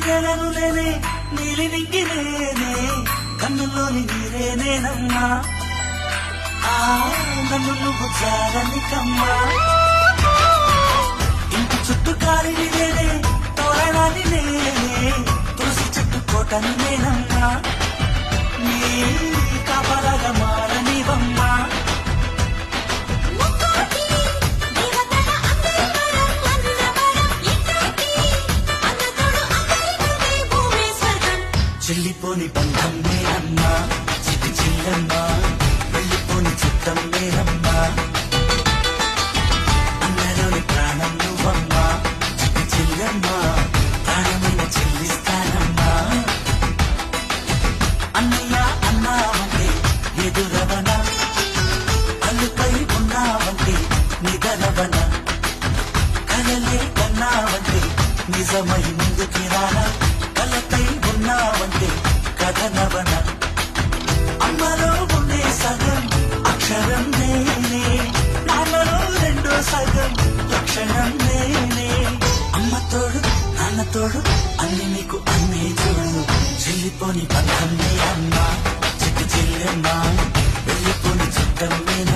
నెలను లేనే నీలి నింగిలేనే కన్నుల్లోని నీరే నేనమ్మా నన్ను నువ్వు జారనికమ్మా ఇంటి చుట్టూ కాలిని నేనే తోరణాన్ని నేనే తులసి చెట్టు కోటని నేనమ్మా నీ కాపలాగా మారనివమ్మా చెల్లిపోని బంధం నేనమ్మా చిట్టి చెల్లమ్మా వెళ్ళిపోని చిత్తం నేనమ్మా అన్నలోని ప్రాణం నువ్వమ్మా చిట్టి చెల్లమ్మా ప్రాణమైన చెల్లిస్తానమ్మా అన్నయ్య అన్నావంటే ఎదురవన అల్లుపై ఉన్నావంటే నిదరవన కలలే కన్నావంటే నిజమై ముందుకి రానా కలపై ఉన్నావంటే కథనవన అమ్మలో ఉండే సగం అక్షరం నేనే నాన్నలో రెండో సగం లక్షణం నేనే అమ్మ తోడు నాన్న తోడు అన్ని నీకు అన్నే చూడు చెల్లిపోని బంధం నే అమ్మా చిట్టి చెల్లెమ్మా వెళ్ళిపోని చుట్టం నేనా